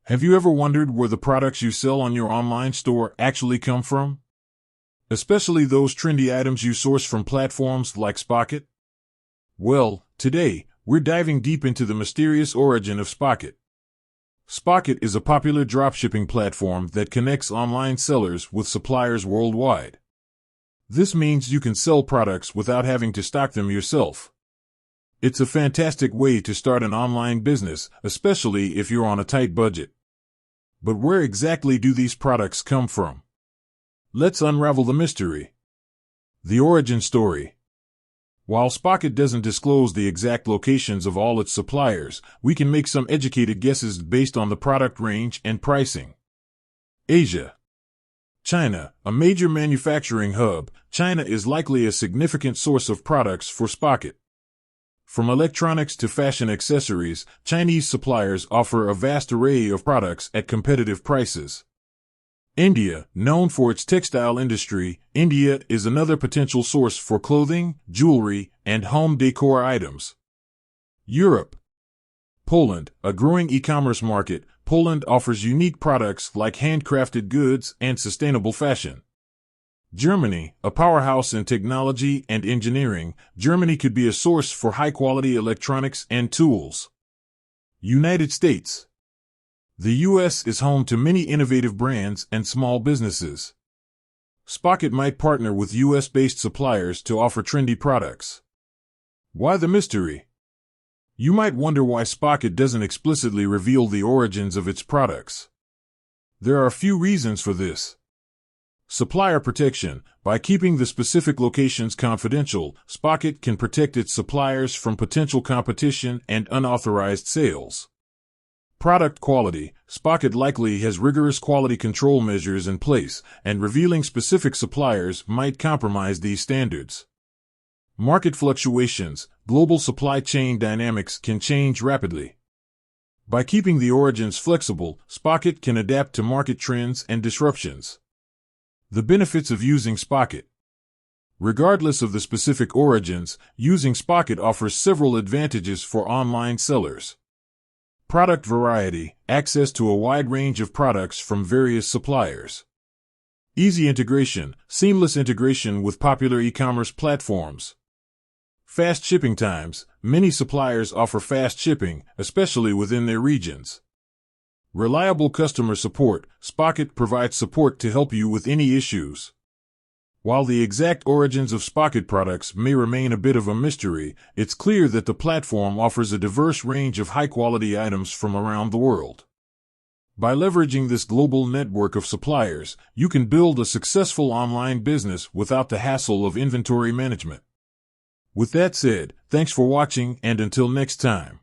Have you ever wondered where the products you sell on your online store actually come from? Especially those trendy items you source from platforms like Spocket? Well, today, we're diving deep into the mysterious origin of Spocket. Spocket is a popular dropshipping platform that connects online sellers with suppliers worldwide. This means you can sell products without having to stock them yourself. It's a fantastic way to start an online business, especially if you're on a tight budget. But where exactly do these products come from? Let's unravel the mystery. The origin story. While Spocket doesn't disclose the exact locations of all its suppliers, we can make some educated guesses based on the product range and pricing. Asia. China, a major manufacturing hub, China is likely a significant source of products for Spocket. From electronics to fashion accessories, Chinese suppliers offer a vast array of products at competitive prices. India, known for its textile industry, India is another potential source for clothing, jewelry, and home decor items. Europe. Poland, a growing e-commerce market, Poland offers unique products like handcrafted goods and sustainable fashion. Germany, a powerhouse in technology and engineering, Germany could be a source for high-quality electronics and tools. United States. The U.S. is home to many innovative brands and small businesses. Spocket might partner with U.S.-based suppliers to offer trendy products. Why the mystery? You might wonder why Spocket doesn't explicitly reveal the origins of its products. There are a few reasons for this. Supplier protection. By keeping the specific locations confidential, Spocket can protect its suppliers from potential competition and unauthorized sales. Product quality. Spocket likely has rigorous quality control measures in place, and revealing specific suppliers might compromise these standards. Market fluctuations. Global supply chain dynamics can change rapidly. By keeping the origins flexible, Spocket can adapt to market trends and disruptions. The benefits of using Spocket. Regardless of the specific origins, using Spocket offers several advantages for online sellers. Product variety, access to a wide range of products from various suppliers. Easy integration, seamless integration with popular e-commerce platforms. Fast shipping times, many suppliers offer fast shipping, especially within their regions. Reliable customer support, Spocket provides support to help you with any issues. While the exact origins of Spocket products may remain a bit of a mystery, it's clear that the platform offers a diverse range of high-quality items from around the world. By leveraging this global network of suppliers, you can build a successful online business without the hassle of inventory management. With that said, thanks for watching, and until next time.